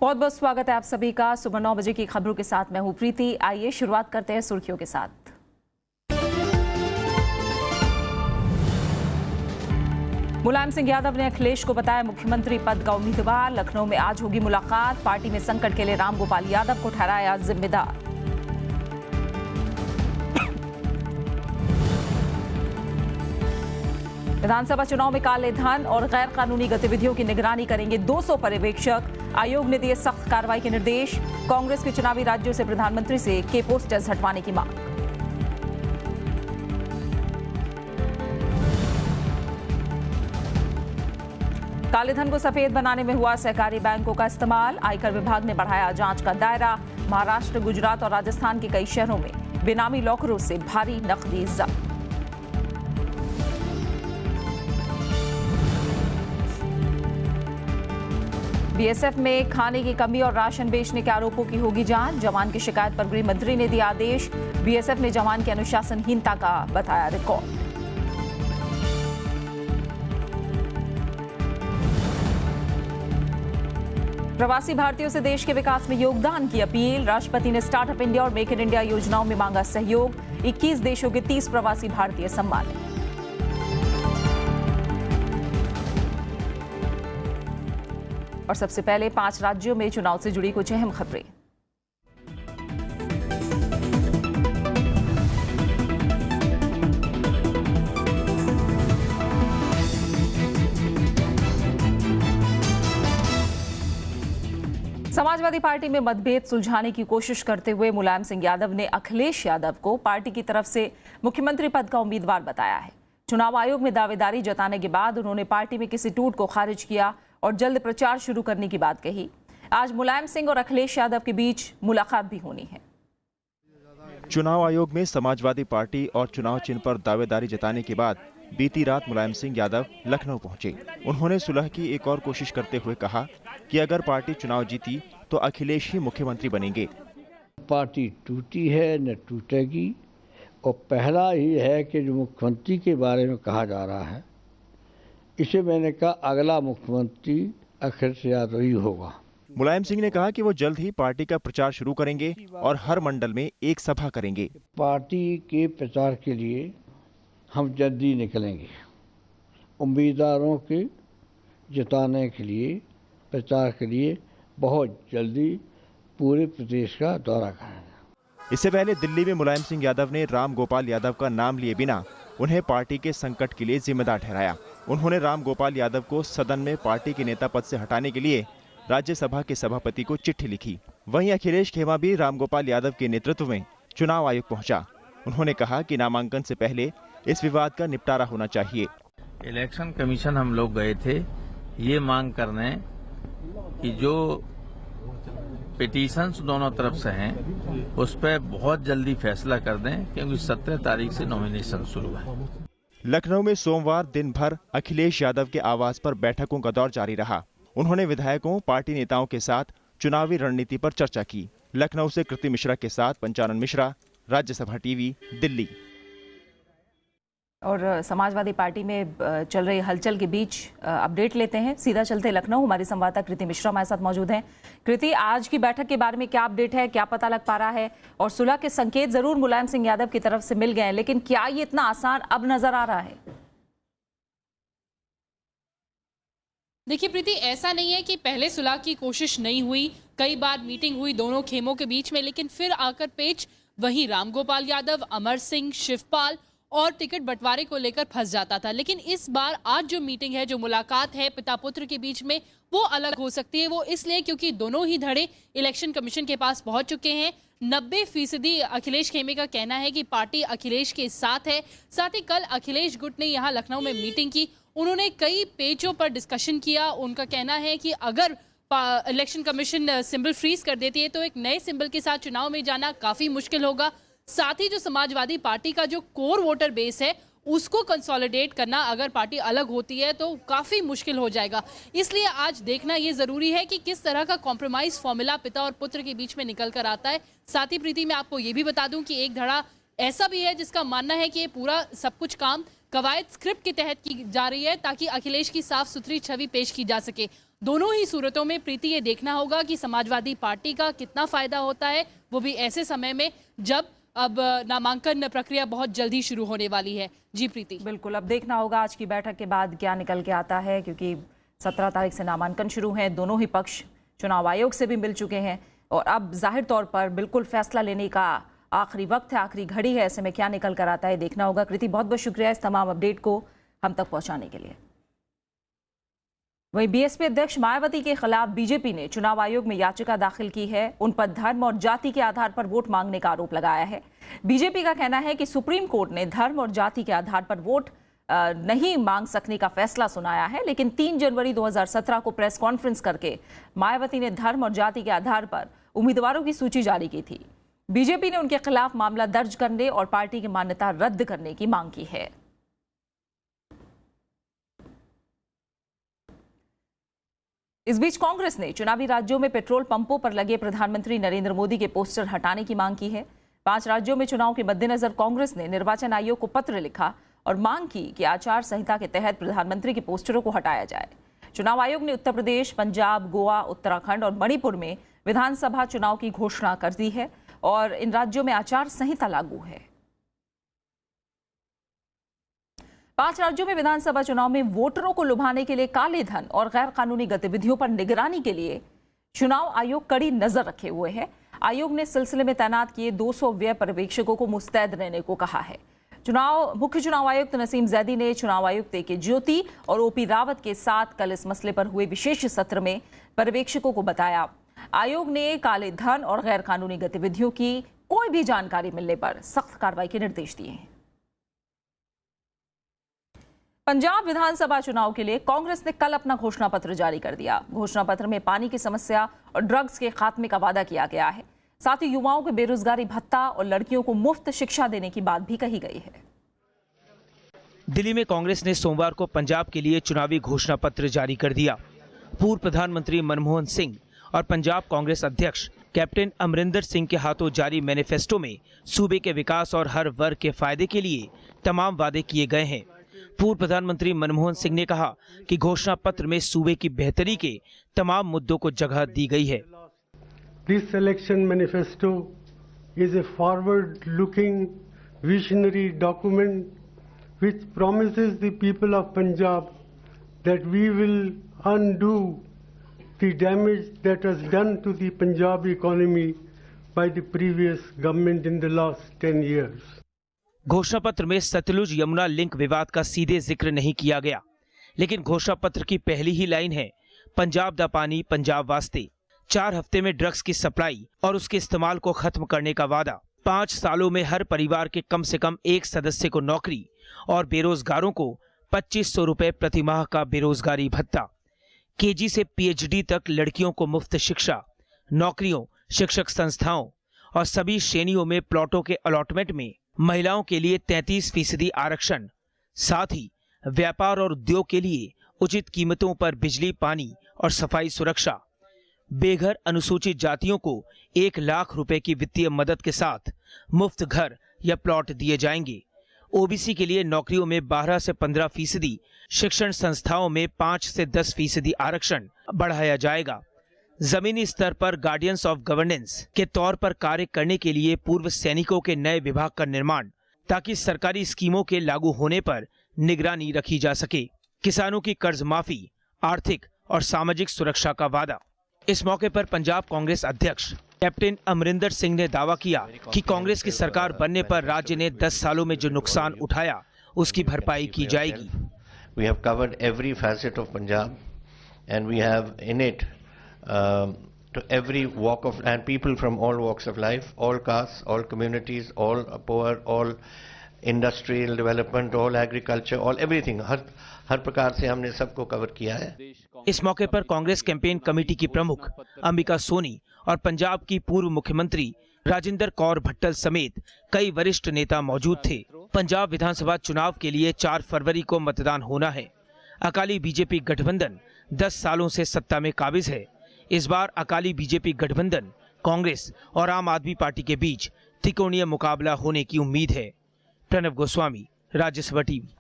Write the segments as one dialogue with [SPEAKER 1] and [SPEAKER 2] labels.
[SPEAKER 1] बहुत बहुत स्वागत है आप सभी का सुबह 9 बजे की खबरों के साथ। मैं हूं प्रीति। आइए शुरुआत करते हैं सुर्खियों के साथ। मुलायम सिंह यादव ने अखिलेश को बताया मुख्यमंत्री पद का उम्मीदवार। लखनऊ में आज होगी मुलाकात। पार्टी में संकट के लिए रामगोपाल यादव को ठहराया जिम्मेदार। विधानसभा चुनाव में काले धन और गैर कानूनी गतिविधियों की निगरानी करेंगे 200 पर्यवेक्षक। आयोग ने दिए सख्त कार्रवाई के निर्देश। कांग्रेस के चुनावी राज्यों से प्रधानमंत्री से के पोस्टर्स हटवाने की मांग। काले धन को सफेद बनाने में हुआ सहकारी बैंकों का इस्तेमाल। आयकर विभाग ने बढ़ाया जांच का दायरा। महाराष्ट्र, गुजरात और राजस्थान के कई शहरों में बेनामी लॉकरों से भारी नकदी जब्त। बीएसएफ में खाने की कमी और राशन बेचने के आरोपों की होगी जांच। जवान की शिकायत पर गृह मंत्री ने दिया आदेश। बीएसएफ ने जवान की अनुशासनहीनता का बताया रिकॉर्ड। प्रवासी भारतीयों से देश के विकास में योगदान की अपील। राष्ट्रपति ने स्टार्टअप इंडिया और मेक इन इंडिया योजनाओं में मांगा सहयोग। 21 देशों के 30 प्रवासी भारतीय सम्मानित। और सबसे पहले 5 राज्यों में चुनाव से जुड़ी कुछ अहम खबरें। समाजवादी पार्टी में मतभेद सुलझाने की कोशिश करते हुए मुलायम सिंह यादव ने अखिलेश यादव को पार्टी की तरफ से मुख्यमंत्री पद का उम्मीदवार बताया है। चुनाव आयोग में दावेदारी जताने के बाद उन्होंने पार्टी में किसी टूट को खारिज किया और जल्द प्रचार शुरू करने की बात कही। आज मुलायम सिंह और अखिलेश यादव के बीच मुलाकात भी होनी है।
[SPEAKER 2] चुनाव आयोग में समाजवादी पार्टी और चुनाव चिन्ह पर दावेदारी जताने के बाद बीती रात मुलायम सिंह यादव लखनऊ पहुंचे। उन्होंने सुलह की एक और कोशिश करते हुए कहा कि अगर पार्टी चुनाव जीती तो अखिलेश ही मुख्यमंत्री बनेंगे।
[SPEAKER 3] पार्टी टूटी है न टूटेगी, और पहला ही है कि जो मुख्यमंत्री के बारे में कहा जा रहा है, इसे मैंने कहा अगला मुख्यमंत्री अखिलेश यादव ही होगा।
[SPEAKER 2] मुलायम सिंह ने कहा कि वो जल्द ही पार्टी का प्रचार शुरू करेंगे और हर मंडल में एक सभा करेंगे।
[SPEAKER 3] पार्टी के प्रचार के लिए हम जल्दी निकलेंगे। उम्मीदवारों के जिताने के लिए, प्रचार के लिए बहुत जल्दी पूरे प्रदेश का दौरा करेंगे।
[SPEAKER 2] इससे पहले दिल्ली में मुलायम सिंह यादव ने रामगोपाल यादव का नाम लिए बिना उन्हें पार्टी के संकट के लिए जिम्मेदार ठहराया। उन्होंने रामगोपाल यादव को सदन में पार्टी के नेता पद से हटाने के लिए राज्यसभा के सभापति को चिट्ठी लिखी। वहीं अखिलेश खेमा भी रामगोपाल यादव के नेतृत्व में चुनाव आयोग पहुंचा। उन्होंने कहा कि नामांकन से पहले इस विवाद का निपटारा होना चाहिए।
[SPEAKER 4] इलेक्शन कमीशन हम लोग गए थे ये मांग करने कि जो पिटीशंस दोनों तरफ से हैं उस पर बहुत जल्दी फैसला कर दें, क्योंकि 17 तारीख से नॉमिनेशन शुरू है।
[SPEAKER 2] लखनऊ में सोमवार दिन भर अखिलेश यादव के आवास पर बैठकों का दौर जारी रहा। उन्होंने विधायकों, पार्टी नेताओं के साथ चुनावी रणनीति पर चर्चा की। लखनऊ से कृति मिश्रा के साथ पंचानन मिश्रा, राज्यसभा टीवी, दिल्ली।
[SPEAKER 1] और समाजवादी पार्टी में चल रही हलचल के बीच अपडेट लेते हैं। सीधा चलते लखनऊ। हमारी संवाददाता कृति मिश्रा हमारे साथ मौजूद हैं। कृति, आज की बैठक के बारे में क्या अपडेट है, क्या पता लग पा रहा है? और सुलह के संकेत जरूर मुलायम सिंह यादव की तरफ से मिल गए हैं, लेकिन क्या ये इतना आसान अब नजर आ रहा है?
[SPEAKER 5] देखिए प्रीति, ऐसा नहीं है कि पहले सुलह की कोशिश नहीं हुई। कई बार मीटिंग हुई दोनों खेमों के बीच में, लेकिन फिर आकर पेच वहीं रामगोपाल यादव, अमर सिंह, शिवपाल और टिकट बंटवारे को लेकर फंस जाता था। लेकिन इस बार आज जो मीटिंग है, जो मुलाकात है पिता पुत्र के बीच में, वो अलग हो सकती है। वो इसलिए क्योंकि दोनों ही धड़े इलेक्शन कमीशन के पास पहुंच चुके हैं। 90% अखिलेश खेमे का कहना है कि पार्टी अखिलेश के साथ है। साथ ही कल अखिलेश गुट ने यहाँ लखनऊ में मीटिंग की। उन्होंने कई पेजों पर डिस्कशन किया। उनका कहना है कि अगर इलेक्शन कमीशन सिंबल फ्रीज कर देती है तो एक नए सिंबल के साथ चुनाव में जाना काफी मुश्किल होगा। साथ ही जो समाजवादी पार्टी का जो कोर वोटर बेस है उसको कंसोलिडेट करना अगर पार्टी अलग होती है तो काफी मुश्किल हो जाएगा। इसलिए आज देखना ये जरूरी है कि किस तरह का कॉम्प्रोमाइज फॉर्मूला पिता और पुत्र के बीच में निकल कर आता है। साथ ही प्रीति, मैं आपको ये भी बता दूं कि एक धड़ा ऐसा भी है जिसका मानना है कि ये पूरा सब कुछ काम कवायद स्क्रिप्ट के तहत की जा रही है ताकि अखिलेश की साफ सुथरी छवि पेश की जा सके। दोनों ही सूरतों में प्रीति ये देखना होगा कि समाजवादी पार्टी का कितना फायदा होता है, वो भी ऐसे समय में जब अब नामांकन प्रक्रिया बहुत जल्दी शुरू होने वाली है। जी प्रीति।
[SPEAKER 1] बिल्कुल, अब देखना होगा आज की बैठक के बाद क्या निकल के आता है, क्योंकि 17 तारीख से नामांकन शुरू है। दोनों ही पक्ष चुनाव आयोग से भी मिल चुके हैं और अब जाहिर तौर पर बिल्कुल फैसला लेने का आखिरी वक्त है, आखिरी घड़ी है। ऐसे में क्या निकल कर आता है देखना होगा। कृति, बहुत बहुत शुक्रिया इस तमाम अपडेट को हम तक पहुंचाने के लिए। वहीं बीएसपी अध्यक्ष मायावती के खिलाफ बीजेपी ने चुनाव आयोग में याचिका दाखिल की है। उन पर धर्म और जाति के आधार पर वोट मांगने का आरोप लगाया है। बीजेपी का कहना है कि सुप्रीम कोर्ट ने धर्म और जाति के आधार पर वोट नहीं मांग सकने का फैसला सुनाया है, लेकिन 3 जनवरी 2017 को प्रेस कॉन्फ्रेंस करके मायावती ने धर्म और जाति के आधार पर उम्मीदवारों की सूची जारी की थी। बीजेपी ने उनके खिलाफ मामला दर्ज करने और पार्टी की मान्यता रद्द करने की मांग की है। इस बीच कांग्रेस ने चुनावी राज्यों में पेट्रोल पंपों पर लगे प्रधानमंत्री नरेंद्र मोदी के पोस्टर हटाने की मांग की है। 5 राज्यों में चुनाव के मद्देनजर कांग्रेस ने निर्वाचन आयोग को पत्र लिखा और मांग की कि आचार संहिता के तहत प्रधानमंत्री के पोस्टरों को हटाया जाए। चुनाव आयोग ने उत्तर प्रदेश, पंजाब, गोवा, उत्तराखंड और मणिपुर में विधानसभा चुनाव की घोषणा कर दी है और इन राज्यों में आचार संहिता लागू है। 5 राज्यों में विधानसभा चुनाव में वोटरों को लुभाने के लिए काले धन और गैर कानूनी गतिविधियों पर निगरानी के लिए चुनाव आयोग कड़ी नजर रखे हुए है। आयोग ने सिलसिले में तैनात किए 200 व्यय पर्यवेक्षकों को मुस्तैद रहने को कहा है। मुख्य चुनाव आयुक्त नसीम जैदी ने चुनाव आयुक्त के ज्योति और ओपी रावत के साथ कल इस मसले पर हुए विशेष सत्र में पर्यवेक्षकों को बताया। आयोग ने काले धन और गैर कानूनी गतिविधियों की कोई भी जानकारी मिलने पर सख्त कार्रवाई के निर्देश दिए हैं। पंजाब विधानसभा चुनाव के लिए कांग्रेस ने कल अपना घोषणा पत्र जारी कर दिया। घोषणा पत्र में पानी की समस्या और ड्रग्स के खात्मे का वादा किया गया है। साथ ही युवाओं के बेरोजगारी भत्ता और लड़कियों को मुफ्त शिक्षा देने की बात भी कही गई है।
[SPEAKER 6] दिल्ली में कांग्रेस ने सोमवार को पंजाब के लिए चुनावी घोषणा पत्र जारी कर दिया। पूर्व प्रधानमंत्री मनमोहन सिंह और पंजाब कांग्रेस अध्यक्ष कैप्टन अमरिंदर सिंह के हाथों जारी मैनिफेस्टो में सूबे के विकास और हर वर्ग के फायदे के लिए तमाम वादे किए गए हैं। पूर्व प्रधानमंत्री मनमोहन सिंह ने कहा कि घोषणा पत्र में सूबे की बेहतरी के तमाम मुद्दों को जगह दी गई है।
[SPEAKER 7] This election manifesto is a forward-looking, visionary document which promises the people of Punjab that we will undo the damage that was done to the Punjab economy by the previous government in the last 10 years.
[SPEAKER 6] घोषणा पत्र में Sutlej Yamuna link विवाद का सीधे जिक्र नहीं किया गया, लेकिन घोषणा पत्र की पहली ही लाइन है, पंजाब दा पानी पंजाब वास्ते। 4 हफ्ते में ड्रग्स की सप्लाई और उसके इस्तेमाल को खत्म करने का वादा। 5 सालों में हर परिवार के कम से कम एक सदस्य को नौकरी और बेरोजगारों को 2500 रुपए प्रति माह का बेरोजगारी भत्ता। केजी से पीएचडी तक लड़कियों को मुफ्त शिक्षा, नौकरियों, शिक्षक संस्थाओं और सभी श्रेणियों में प्लॉटों के अलॉटमेंट में महिलाओं के लिए 33% आरक्षण। साथ ही व्यापार और उद्योग के लिए उचित कीमतों पर बिजली, पानी और सफाई सुरक्षा। बेघर अनुसूचित जातियों को 1 लाख रुपए की वित्तीय मदद के साथ मुफ्त घर या प्लॉट दिए जाएंगे। ओबीसी के लिए नौकरियों में 12 से 15%, शिक्षण संस्थाओं में 5 से 10% आरक्षण बढ़ाया जाएगा। जमीनी स्तर पर गार्डियंस ऑफ गवर्नेंस के तौर पर कार्य करने के लिए पूर्व सैनिकों के नए विभाग का निर्माण, ताकि सरकारी स्कीमों के लागू होने पर निगरानी रखी जा सके। किसानों की कर्ज माफी, आर्थिक और सामाजिक सुरक्षा का वादा। इस मौके पर पंजाब कांग्रेस अध्यक्ष कैप्टन अमरिंदर सिंह ने दावा किया कि कांग्रेस की सरकार बनने पर राज्य ने 10 सालों में जो नुकसान उठाया उसकी भरपाई की जाएगी।
[SPEAKER 8] We have covered every facet of Punjab and we have in it to every walk of and people from all walks of life, all castes, all communities, all poor, all industrial development, all agriculture, all everything. हर प्रकार से हमने सबको cover किया है।
[SPEAKER 6] इस मौके पर Congress campaign committee की प्रमुख अंबिका सोनी और पंजाब की पूर्व मुख्यमंत्री राजिंदर कौर भट्टल समेत कई वरिष्ठ नेता मौजूद थे। पंजाब विधानसभा चुनाव के लिए 4 फरवरी को मतदान होना है। अकाली बीजेपी गठबंधन 10 सालों से सत्ता में काबिज है। इस बार अकाली बीजेपी गठबंधन, कांग्रेस और आम आदमी पार्टी के बीच त्रिकोणीय मुकाबला होने की उम्मीद है। प्रणव गोस्वामी, राज्यसभा टीवी।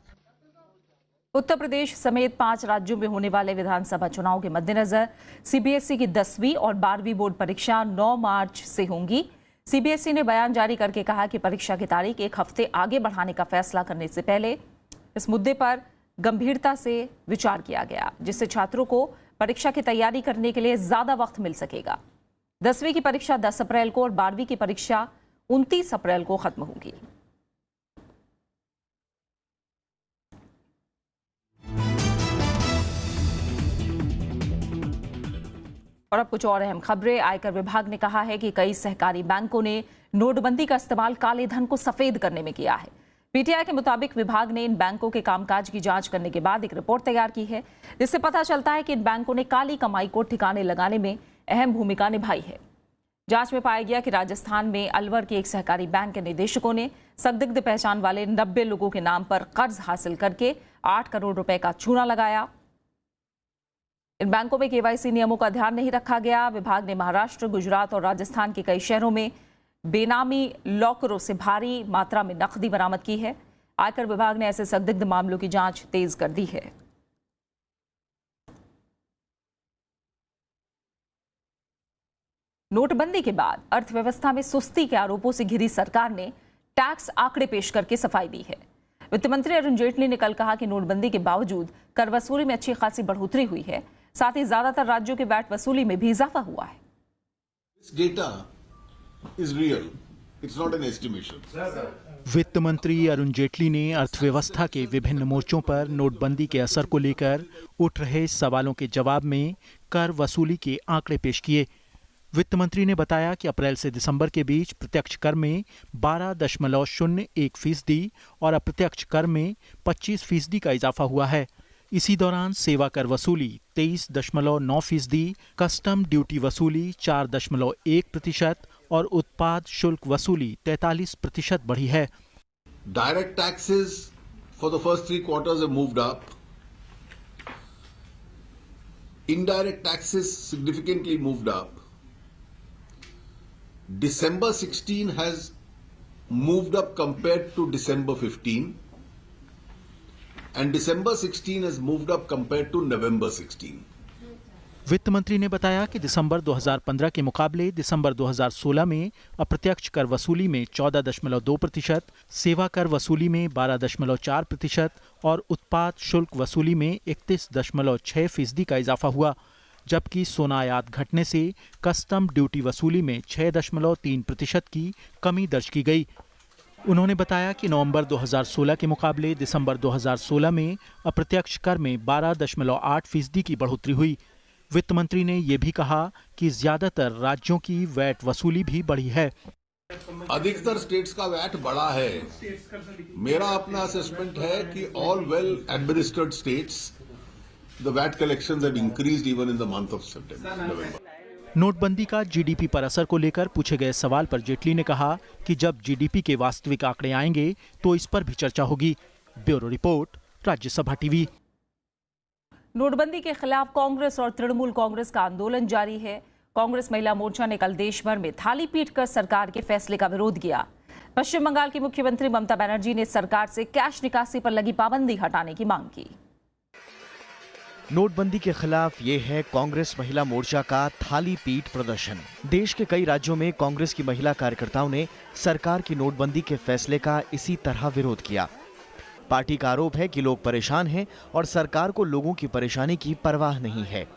[SPEAKER 1] उत्तर प्रदेश समेत 5 राज्यों में होने वाले विधानसभा चुनाव के मद्देनजर सीबीएसई की 10वीं और 12वीं बोर्ड परीक्षा 9 मार्च से होंगी। सीबीएसई ने बयान जारी करके कहा कि परीक्षा की तारीख एक हफ्ते आगे बढ़ाने का फैसला करने से पहले इस मुद्दे पर गंभीरता से विचार किया गया, जिससे छात्रों को परीक्षा की तैयारी करने के लिए ज्यादा वक्त मिल सकेगा। 10वीं की परीक्षा 10 अप्रैल को और 12वीं की परीक्षा 29 अप्रैल को खत्म होगी। और अब कुछ और अहम खबरें। आयकर विभाग ने कहा है कि कई सहकारी बैंकों ने नोटबंदी का इस्तेमाल काले धन को सफेद करने में किया है। पीटीआई के मुताबिक विभाग ने इन बैंकों के कामकाज की जांच करने के बाद एक रिपोर्ट तैयार की है, जिससे पता चलता है कि इन बैंकों ने काली कमाई को ठिकाने लगाने में अहम भूमिका निभाई है। जांच में पाया गया कि राजस्थान में अलवर के एक सहकारी बैंक के निदेशकों ने संदिग्ध पहचान वाले 90 लोगों के नाम पर कर्ज हासिल करके 8 करोड़ रुपए का चूना लगाया। इन बैंकों में केवाईसी नियमों का ध्यान नहीं रखा गया। विभाग ने महाराष्ट्र, गुजरात और राजस्थान के कई शहरों में बेनामी लॉकरों से भारी मात्रा में नकदी बरामद की है। आयकर विभाग ने ऐसे संदिग्ध मामलों की जांच तेज कर दी है। नोटबंदी के बाद अर्थव्यवस्था में सुस्ती के आरोपों से घिरी सरकार ने टैक्स आंकड़े पेश करके सफाई दी है। वित्त मंत्री अरुण जेटली ने कल कहा कि नोटबंदी के बावजूद कर वसूली में अच्छी खासी बढ़ोतरी हुई है। साथ ही ज्यादातर राज्यों के वैट वसूली में भी इजाफा हुआ है।
[SPEAKER 9] This data is real. It's not an estimation.
[SPEAKER 10] वित्त मंत्री अरुण जेटली ने अर्थव्यवस्था के विभिन्न मोर्चों पर नोटबंदी के असर को लेकर उठ रहे सवालों के जवाब में कर वसूली के आंकड़े पेश किए। वित्त मंत्री ने बताया कि अप्रैल से दिसंबर के बीच प्रत्यक्ष कर में 12.01% और अप्रत्यक्ष कर में 25% का इजाफा हुआ है। इसी दौरान सेवा कर वसूली 23.9%, कस्टम ड्यूटी वसूली 4.1% और उत्पाद शुल्क वसूली 43% बढ़ी है।
[SPEAKER 9] Direct taxes for the first 3 quarters have moved up. Indirect taxes significantly moved up. December 16 has moved up compared to December 15, and December 16 has moved up compared to November 16.
[SPEAKER 10] वित्त मंत्री ने बताया कि दिसंबर 2015 के मुकाबले दिसंबर 2016 में अप्रत्यक्ष कर वसूली में 14.2%, सेवा कर वसूली में 12.4% और उत्पाद शुल्क वसूली में 31.6% का इजाफा हुआ, जबकि सोना आयात घटने से कस्टम ड्यूटी वसूली में 6.3% की कमी दर्ज की गई। उन्होंने बताया कि नवंबर 2016 के मुकाबले दिसंबर 2016 में अप्रत्यक्ष कर में 12.8% की बढ़ोतरी हुई। वित्त मंत्री ने यह भी कहा कि ज्यादातर राज्यों की वैट वसूली भी बढ़ी है।
[SPEAKER 9] अधिकतर स्टेट्स का वैट बढ़ा है। मेरा अपना असेसमेंट है कि all well administered states the VAT collections have increased even in the month of September.
[SPEAKER 10] नोटबंदी का जीडीपी पर असर को लेकर पूछे गए सवाल पर जेटली ने कहा कि जब जीडीपी के वास्तविक आंकड़े आएंगे तो इस पर भी चर्चा होगी। Bureau report, Rajya Sabha TV.
[SPEAKER 1] नोटबंदी के खिलाफ कांग्रेस और तृणमूल कांग्रेस का आंदोलन जारी है। कांग्रेस महिला मोर्चा ने कल देश भर में थाली पीटकर सरकार के फैसले का विरोध किया। पश्चिम बंगाल की मुख्यमंत्री ममता बनर्जी ने सरकार से कैश निकासी पर लगी पाबंदी हटाने की मांग की।
[SPEAKER 2] नोटबंदी के खिलाफ ये है कांग्रेस महिला मोर्चा का थाली पीट प्रदर्शन। देश के कई राज्यों में कांग्रेस की महिला कार्यकर्ताओं ने सरकार की नोटबंदी के फैसले का इसी तरह विरोध किया। पार्टी का आरोप है कि लोग परेशान हैं और सरकार को लोगों की परेशानी की परवाह नहीं है।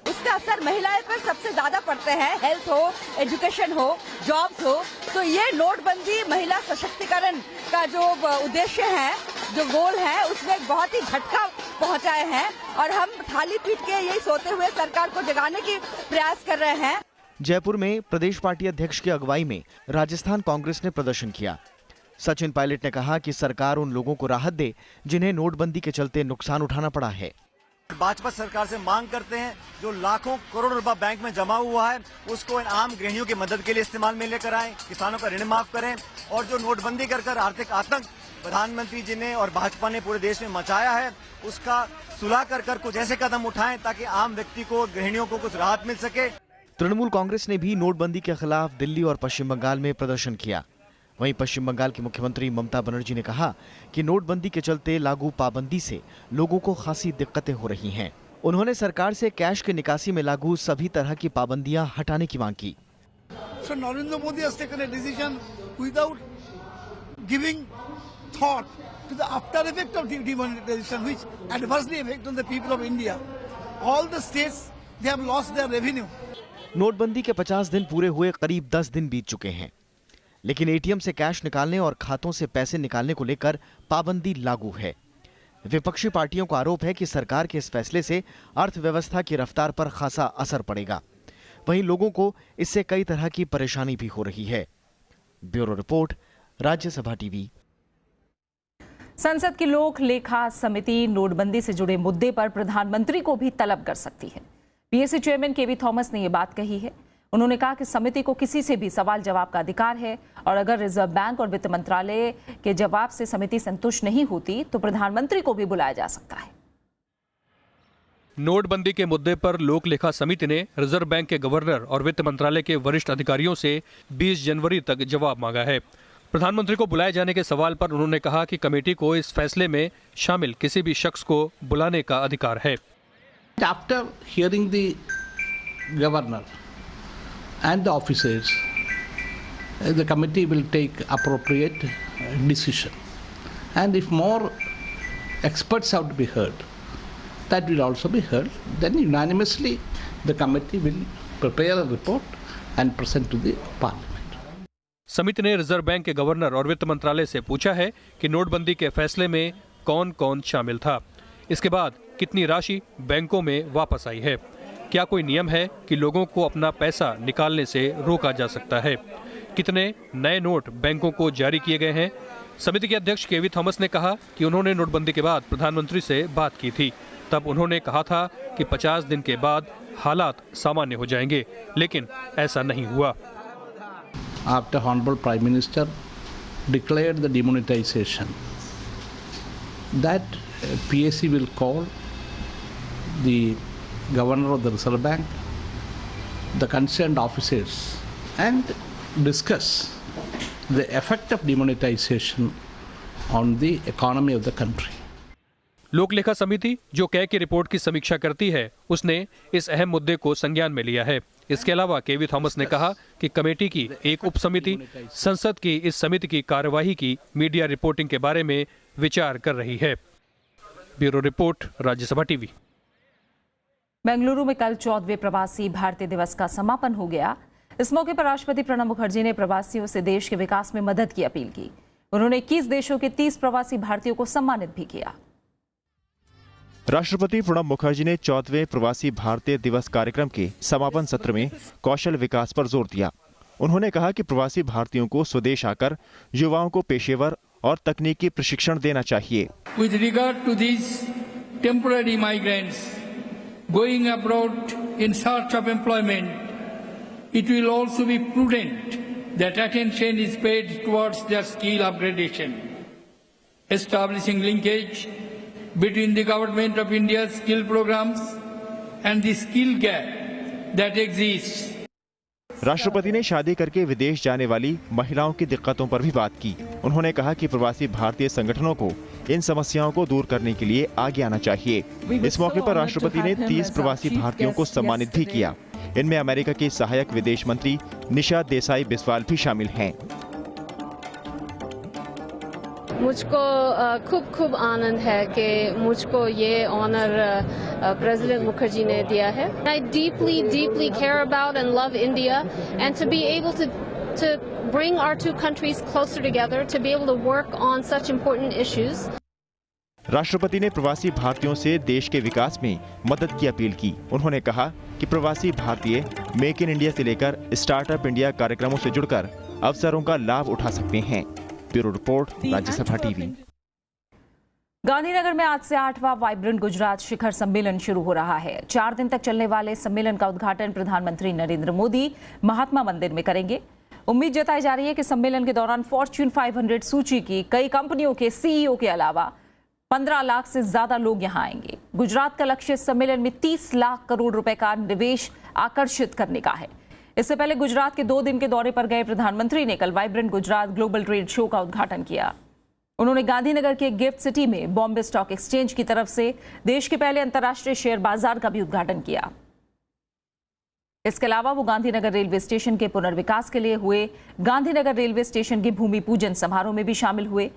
[SPEAKER 11] उसका असर महिलाएं पर सबसे ज्यादा पड़ते हैं, हेल्थ हो, एजुकेशन हो, जॉब्स हो। तो ये नोटबंदी महिला सशक्तिकरण का जो उद्देश्य है, जो गोल है, उसमें एक बहुत ही झटका पहुंचाए हैं और हम थाली पीट के यही सोते हुए सरकार को जगाने की प्रयास कर रहे हैं।
[SPEAKER 2] जयपुर में प्रदेश पार्टी अध्यक्ष की अगुवाई में राजस्थान कांग्रेस ने प्रदर्शन किया। सचिन पायलट ने कहा कि सरकार उन लोगों को राहत दे जिन्हें नोटबंदी के चलते नुकसान उठाना पड़ा है।
[SPEAKER 12] भाजपा सरकार से मांग करते हैं जो लाखों करोड़ रुपया बैंक में जमा हुआ है उसको आम गृहिणियों की मदद के लिए इस्तेमाल में लेकर आए, किसानों का ऋण माफ करें और जो नोटबंदी कर आर्थिक आतंक प्रधानमंत्री जी ने और भाजपा ने पूरे देश में मचाया है उसका सुलह कर कुछ ऐसे कदम उठाएं ताकि आम व्यक्ति को, गृहिणियों को कुछ राहत मिल सके।
[SPEAKER 2] तृणमूल कांग्रेस ने भी नोटबंदी के खिलाफ दिल्ली और पश्चिम बंगाल में प्रदर्शन किया। वहीं पश्चिम बंगाल की मुख्यमंत्री ममता बनर्जी ने कहा कि नोटबंदी के चलते लागू पाबंदी से लोगों को खासी दिक्कतें हो रही हैं। उन्होंने सरकार से कैश की निकासी में लागू सभी तरह की पाबंदियां हटाने की मांग की।
[SPEAKER 13] So Narendra Modi has taken a decision without giving thought to the after effect of demonetization, which adversely affect on the people of India. All the states, they have lost their revenue.
[SPEAKER 2] नोटबंदी के 50 दिन पूरे हुए, करीब 10 दिन बीत चुके हैं, लेकिन एटीएम से कैश निकालने और खातों से पैसे निकालने को लेकर पाबंदी लागू है। विपक्षी पार्टियों का आरोप है कि सरकार के इस फैसले से अर्थव्यवस्था की रफ्तार पर खासा असर पड़ेगा। वहीं लोगों को इससे कई तरह की परेशानी भी हो रही है। Bureau report, Rajya Sabha TV.
[SPEAKER 1] संसद की लोक लेखा समिति नोटबंदी से जुड़े मुद्दे पर प्रधानमंत्री को भी तलब कर सकती है। पीएसी चेयरमैन केवी थॉमस ने यह बात कही है। उन्होंने कहा कि समिति को किसी से भी सवाल जवाब का अधिकार है और अगर रिजर्व बैंक और वित्त मंत्रालय के जवाब से समिति संतुष्ट नहीं होती तो प्रधानमंत्री को भी बुलाया जा सकता है।
[SPEAKER 14] नोटबंदी के मुद्दे पर लोक लेखा समिति ने रिजर्व बैंक के गवर्नर और वित्त मंत्रालय के वरिष्ठ अधिकारियों से 20 जनवरी तक जवाब मांगा है। प्रधानमंत्री को बुलाए जाने के सवाल पर उन्होंने कहा कि कमेटी को इस फैसले में शामिल किसी भी शख्स को बुलाने का अधिकार है।
[SPEAKER 15] After hearing the governor and the officers, the committee will take appropriate decision. And if more experts have to be heard, that will also be heard. Then unanimously, the committee will prepare a report and present to the parliament.
[SPEAKER 14] समिति ने reserve bank के governor और वित्त मंत्रालय से पूछा है कि नोटबंदी के फैसले में कौन कौन शामिल था, इसके बाद कितनी राशि बैंकों में वापस आई है, क्या कोई नियम है कि लोगों को अपना पैसा निकालने से रोका जा सकता है, कितने नए नोट बैंकों को जारी किए गए हैं। समिति के अध्यक्ष केवी थॉमस ने कहा कि उन्होंने नोटबंदी के बाद प्रधानमंत्री से बात की थी। तब उन्होंने कहा था कि 50 दिन के बाद हालात सामान्य हो जाएंगे, लेकिन ऐसा नहीं हुआ।
[SPEAKER 15] After Honorable Prime Minister declared the demonetization, that PAC will call the Governor of the Reserve Bank, the concerned officers, and discuss the effect of demonetization on the economy of the country.
[SPEAKER 14] लोक लेखा समिति जो कै की report की समीक्षा करती है, उसने इस अहम मुद्दे को संज्ञान में लिया है। इसके अलावा केवी थॉमस ने कहा कि कमेटी की एक उप समिति संसद की इस समिति की कार्यवाही की मीडिया रिपोर्टिंग के बारे में विचार कर रही है। Bureau report, Rajya Sabha TV.
[SPEAKER 1] Bengaluru में कल 14वें प्रवासी भारतीय दिवस का समापन हो गया। इस मौके पर राष्ट्रपति प्रणब मुखर्जी ने प्रवासियों से देश के विकास में मदद की अपील की। उन्होंने 21 देशों के 30 प्रवासी भारतीयों को सम्मानित भी किया।
[SPEAKER 2] राष्ट्रपति प्रणब मुखर्जी ने 14वें प्रवासी भारतीय दिवस कार्यक्रम के समापन सत्र में कौशल विकास पर जोर दिया। उन्होंने कहा कि प्रवासी भारतीयों को स्वदेश आकर युवाओं को पेशेवर और तकनीकी प्रशिक्षण देना चाहिए।
[SPEAKER 16] With regard to these temporary migrants going abroad in search of employment, it will also be prudent that attention is paid towards their skill upgradation, establishing linkage between the Government of India's skill programs and the skill gap that exists.
[SPEAKER 2] राष्ट्रपति ने शादी करके विदेश जाने वाली महिलाओं की दिक्कतों पर भी बात की। उन्होंने कहा कि प्रवासी भारतीय संगठनों को इन समस्याओं को दूर करने के लिए आगे आना चाहिए। इस मौके पर राष्ट्रपति ने 30 प्रवासी भारतीयों को सम्मानित भी किया। इनमें अमेरिका की सहायक विदेश मंत्री निशा देसाई बिस्वाल भी शामिल हैं।
[SPEAKER 17] मुझको खूब आनंद है कि मुझको ये ऑनर प्रेसिडेंट मुखर्जी ने दिया है। I deeply care about and love India, and to be able to bring our two countries closer together, to be able to work on such important issues.
[SPEAKER 2] राष्ट्रपति ने प्रवासी भारतीयों से देश के विकास में मदद की अपील की। उन्होंने कहा कि प्रवासी भारतीय मेक इन इंडिया से लेकर स्टार्टअप इंडिया कार्यक्रमों से जुड़कर अवसरों का लाभ उठा सकते हैं। Bureau report, Rajya Sabha TV.
[SPEAKER 1] Gandhinagar में आज से 8वां वाइब्रेंट गुजरात शिखर सम्मेलन शुरू हो रहा है। 4 दिन तक चलने वाले सम्मेलन का उद्घाटन प्रधानमंत्री नरेंद्र मोदी महात्मा मंदिर में करेंगे। उम्मीद जताई जा रही है कि सम्मेलन के दौरान फॉर्च्यून 500 सूची की कई कंपनियों के सीईओ के अलावा 15 लाख से ज्यादा लोग यहां आएंगे। गुजरात का लक्ष्य इस सम्मेलन में 30 लाख करोड़ रुपए का निवेश आकर्षित करने का है। इससे पहले गुजरात के 2 दिन के दौरे पर गए प्रधानमंत्री ने कल vibrant Gujarat global trade show का उद्घाटन किया। उन्होंने गांधीनगर के गिफ्ट सिटी में बॉम्बे स्टॉक एक्सचेंज की तरफ से देश के पहले अंतर्राष्ट्रीय शेयर बाजार का भी उद्घाटन किया। इसके अलावा वो गांधीनगर रेलवे स्टेशन के पुनर्विकास के लिए हुए गांधीनगर रेलवे स्टेशन के भूमि पूजन समारोह में भी शामिल हुए।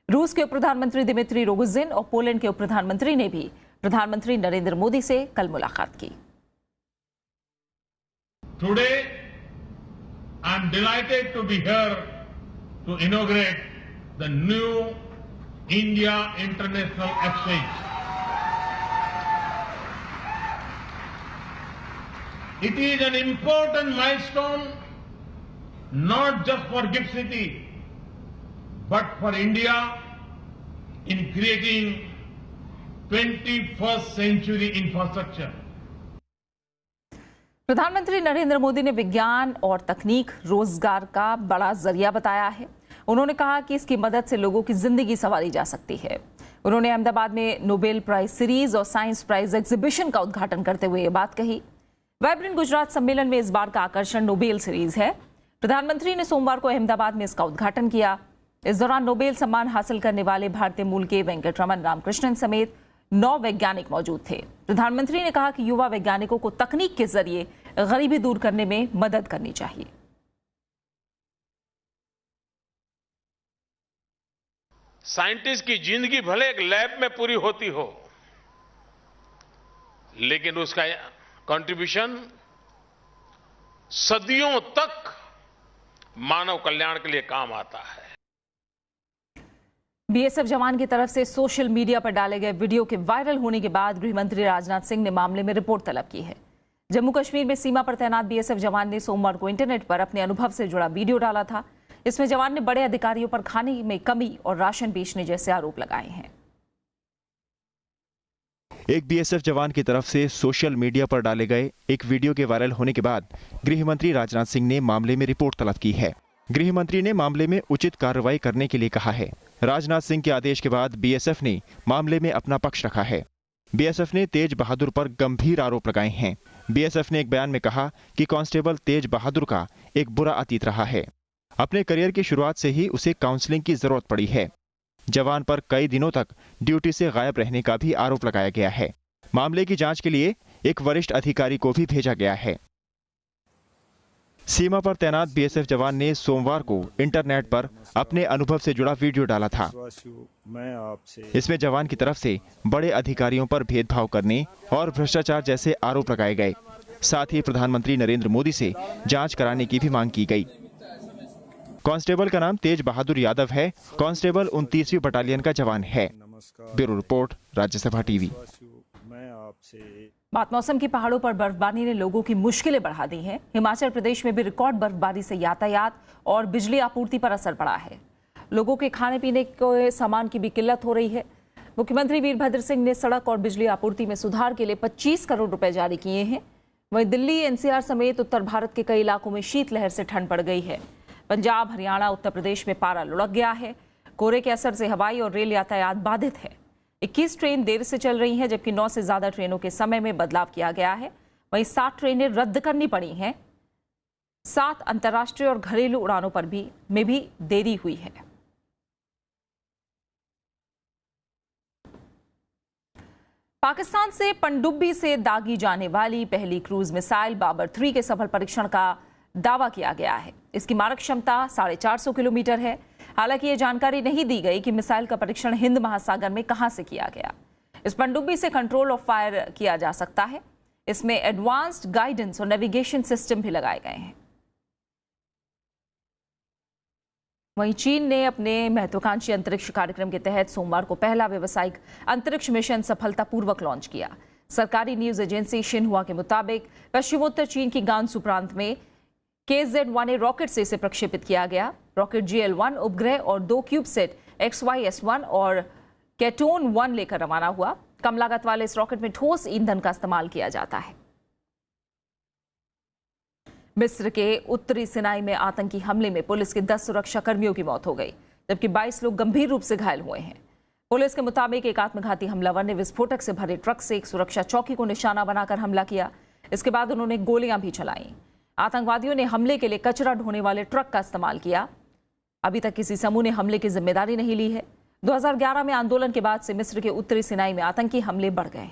[SPEAKER 1] रूस के उप प्रधानमंत्री दिमित्री रोगोजिन और पोलैंड के उप प्रधानमंत्री ने भी प्रधानमंत्री नरेंद्र मोदी से कल मुलाकात की।
[SPEAKER 18] Today, I am delighted to be here to inaugurate the new India International Exchange. It is an important milestone not just for GIFT City but for India in creating 21st century infrastructure.
[SPEAKER 1] प्रधानमंत्री नरेंद्र मोदी ने विज्ञान और तकनीक रोजगार का बड़ा जरिया बताया है। उन्होंने कहा कि इसकी मदद से लोगों की जिंदगी संवारी जा सकती है। उन्होंने अहमदाबाद में नोबेल प्राइज सीरीज और साइंस प्राइज एग्जीबिशन का उद्घाटन करते हुए ये बात कही। वाइब्रेंट गुजरात सम्मेलन में इस बार का आकर्षण नोबेल सीरीज है। प्रधानमंत्री ने सोमवार को अहमदाबाद में इसका उद्घाटन किया। इस दौरान नोबेल सम्मान हासिल करने वाले भारतीय मूल के वेंकटरमन रामकृष्णन समेत 9 वैज्ञानिक मौजूद थे। प्रधानमंत्री ने कहा कि युवा वैज्ञानिकों को तकनीक के जरिए गरीबी दूर करने में मदद करनी चाहिए।
[SPEAKER 18] साइंटिस्ट की जिंदगी भले एक लैब में पूरी होती हो, लेकिन उसका कंट्रीब्यूशन सदियों तक मानव कल्याण के लिए काम आता है।
[SPEAKER 1] बीएसएफ जवान की तरफ से सोशल मीडिया पर डाले गए वीडियो के वायरल होने के बाद गृह मंत्री राजनाथ सिंह ने मामले में रिपोर्ट तलब की है। जम्मू कश्मीर में सीमा पर तैनात बीएसएफ जवान ने सोमवार को इंटरनेट पर अपने अनुभव से जुड़ा वीडियो डाला था। इसमें जवान ने बड़े अधिकारियों पर खाने में कमी और राशन बेचने जैसे आरोप लगाए हैं।
[SPEAKER 2] एक बीएसएफ जवान की तरफ से सोशल मीडिया पर डाले गए एक वीडियो के वायरल होने के बाद गृह मंत्री राजनाथ सिंह ने मामले में रिपोर्ट तलब की है। गृह मंत्री ने मामले में उचित कार्रवाई करने के लिए कहा है। राजनाथ सिंह के आदेश के बाद बीएसएफ ने मामले में अपना पक्ष रखा है। बीएसएफ ने तेज बहादुर पर गंभीर आरोप लगाए हैं। बीएसएफ ने एक बयान में कहा कि कांस्टेबल तेज बहादुर का एक बुरा अतीत रहा है। अपने करियर की शुरुआत से ही उसे काउंसलिंग की जरूरत पड़ी है। जवान पर कई दिनों तक ड्यूटी से गायब रहने का भी आरोप लगाया गया है। मामले की जांच के लिए एक वरिष्ठ अधिकारी को भी भेजा गया है। सीमा पर तैनात बीएसएफ जवान ने सोमवार को इंटरनेट पर अपने अनुभव से जुड़ा वीडियो डाला था। इसमें जवान की तरफ से बड़े अधिकारियों पर भेदभाव करने और भ्रष्टाचार जैसे आरोप लगाए गए। साथ ही प्रधानमंत्री नरेंद्र मोदी से जांच कराने की भी मांग की गई। कांस्टेबल का नाम तेज बहादुर यादव है। कांस्टेबल 29वीं बटालियन का जवान है। Bureau report, Rajya Sabha TV.
[SPEAKER 1] बात मौसम की। पहाड़ों पर बर्फबारी ने लोगों की मुश्किलें बढ़ा दी हैं। हिमाचल प्रदेश में भी रिकॉर्ड बर्फबारी से यातायात और बिजली आपूर्ति पर असर पड़ा है। लोगों के खाने पीने के सामान की भी किल्लत हो रही है। मुख्यमंत्री वीरभद्र सिंह ने सड़क और बिजली आपूर्ति में सुधार के लिए 25 करोड़ रुपए जारी किए हैं। वहीं दिल्ली, एनसीआर समेत उत्तर भारत के कई इलाकों में शीतलहर से ठंड पड़ गई है। पंजाब, हरियाणा, उत्तर प्रदेश में पारा लुढ़क गया है। कोहरे के असर से हवाई और रेल यातायात बाधित है। 21 ट्रेन देर से चल रही हैं, जबकि 9 से ज्यादा ट्रेनों के समय में बदलाव किया गया है। वहीं 7 ट्रेनें रद्द करनी पड़ी हैं। 7 अंतर्राष्ट्रीय और घरेलू उड़ानों पर भी देरी हुई है। पाकिस्तान से पनडुब्बी से दागी जाने वाली पहली क्रूज मिसाइल बाबर 3 के सफल परीक्षण का दावा किया गया है। इसकी मारक क्षमता 450 किलोमीटर है। हालांकि ये जानकारी नहीं दी गई कि मिसाइल का परीक्षण हिंद महासागर में कहां से किया गया। इस पनडुब्बी से कंट्रोल और फायर किया जा सकता है। इसमें एडवांस्ड गाइडेंस और नेविगेशन सिस्टम भी लगाए गए हैं। वहीं चीन ने अपने महत्वाकांक्षी अंतरिक्ष कार्यक्रम के तहत सोमवार को पहला व्यावसायिक अंतरिक्ष मिशन सफलतापूर्वक लॉन्च किया। सरकारी न्यूज एजेंसी शिन्हुआ के मुताबिक पश्चिमोत्तर चीन की गांसू प्रांत में KZ-1A रॉकेट से इसे प्रक्षेपित किया गया। रॉकेट GL-1 उपग्रह और 2 क्यूबसेट XY-S1 और केटोन-1 लेकर रवाना हुआ। कम लागत वाले इस रॉकेट में ठोस ईंधन का इस्तेमाल किया जाता है। मिस्र के उत्तरी सिनाई में आतंकी हमले में पुलिस के 10 सुरक्षा कर्मियों की मौत हो गई, जबकि 22 लोग गंभीर रूप से घायल हुए हैं। पुलिस के मुताबिक एक आत्मघाती हमलावर ने विस्फोटक से भरे ट्रक से एक सुरक्षा चौकी को निशाना बनाकर हमला किया। इसके बाद उन्होंने गोलियां भी चलाई। आतंकवादियों ने हमले के लिए कचरा ढोने वाले ट्रक का इस्तेमाल किया। अभी तक किसी समूह ने हमले की जिम्मेदारी नहीं ली है। 2011 में आंदोलन के बाद से मिस्र के उत्तरी सिनाई में आतंकी हमले बढ़ गए।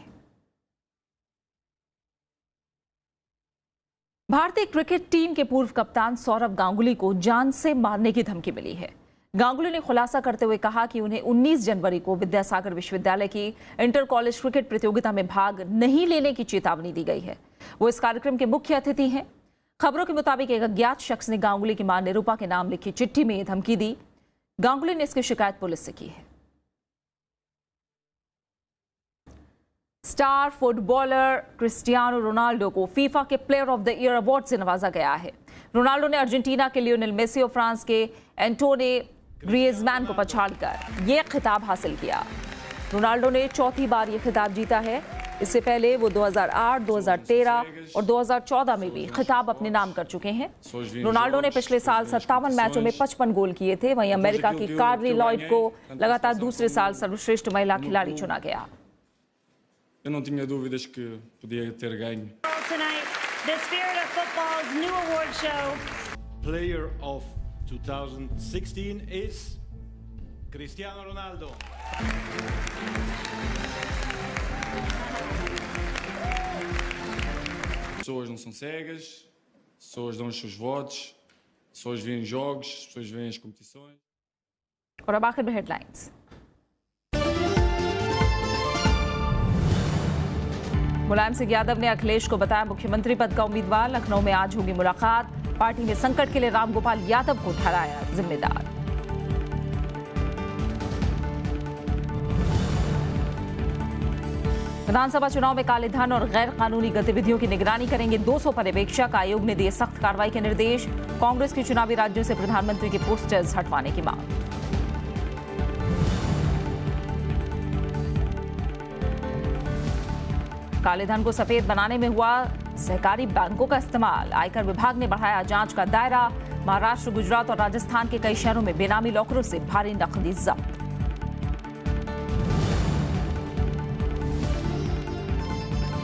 [SPEAKER 1] भारतीय क्रिकेट टीम के पूर्व कप्तान सौरव गांगुली को जान से मारने की धमकी मिली है। गांगुली ने खुलासा करते हुए कहा कि उन्हें 19 जनवरी को विद्यासागर विश्वविद्यालय की इंटर कॉलेज क्रिकेट प्रतियोगिता में भाग नहीं लेने की चेतावनी दी गई है। वो इस कार्यक्रम के मुख्य अतिथि हैं। खबरों के मुताबिक एक अज्ञात शख्स ने गांगुली की मां निरूपा के नाम लिखी चिट्ठी में धमकी दी। गांगुली ने इसकी शिकायत पुलिस से की है। स्टार फुटबॉलर क्रिस्टियानो रोनाल्डो को फीफा के player of the year award से नवाजा गया है। रोनाल्डो ने अर्जेंटीना के लियोनेल मेसी और फ्रांस के एंटोने ग्रीजमैन को पछाड़कर यह खिताब हासिल किया। रोनाल्डो ने चौथी बार यह खिताब जीता है। इससे पहले वो 2008, 2013 और 2014 में भी खिताब अपने नाम कर चुके हैं। रोनाल्डो ने पिछले साल 57 मैचों में 55 गोल किए थे। वहीं अमेरिका की कार्ली लॉयड को लगातार दूसरे साल सर्वश्रेष्ठ महिला खिलाड़ी चुना गया।
[SPEAKER 19] Eu não tinha dúvidas que podia ter ganho.
[SPEAKER 20] Tonight, the Spirit of Football's new award show.
[SPEAKER 21] Player of 2016 is Cristiano Ronaldo. Pessoas não são cegas, pessoas dão os seus votos, pessoas veem jogos, pessoas veem as competições.
[SPEAKER 1] और अब आखिर में headlines. Mulayam Singh Yadav ने अखिलेश को बताया मुख्यमंत्री पद का उम्मीदवार। लखनऊ में आज होगी मुलाकात। पार्टी ने संकट के लिए रामगोपाल यादव को ठहराया जिम्मेदार। विधानसभा चुनाव में काले धन और गैर कानूनी गतिविधियों की निगरानी करेंगे 200 पर्यवेक्षक। आयोग ने दिए सख्त कार्रवाई के निर्देश। कांग्रेस की चुनावी राज्यों से प्रधानमंत्री के पोस्टर्स हटवाने की मांग। काले धन को सफेद बनाने में हुआ सहकारी बैंकों का इस्तेमाल। आयकर विभाग ने बढ़ाया जांच का दायरा। महाराष्ट्र, गुजरात और राजस्थान के कई शहरों में बेनामी लॉकरों से भारी नकदी जब्त।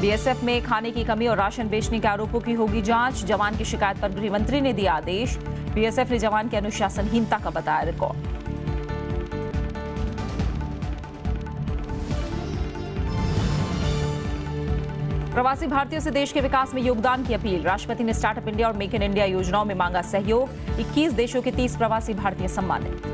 [SPEAKER 1] बीएसएफ में खाने की कमी और राशन बेचने के आरोपों की होगी जांच। जवान की शिकायत पर गृह मंत्री ने दिया आदेश। बीएसएफ ने जवान की अनुशासनहीनता का बताया रिकॉर्ड। प्रवासी भारतीयों से देश के विकास में योगदान की अपील। राष्ट्रपति ने स्टार्टअप इंडिया और मेक इन इंडिया योजनाओं में मांगा सहयोग। 21 देशों के 30 प्रवासी भारतीय सम्मानित।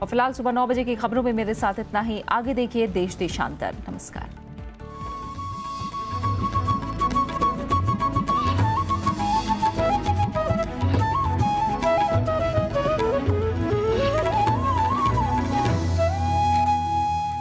[SPEAKER 1] और फिलहाल सुबह 9 बजे की खबरों में मेरे साथ इतना ही। आगे देखिए देश देशांतर। नमस्कार।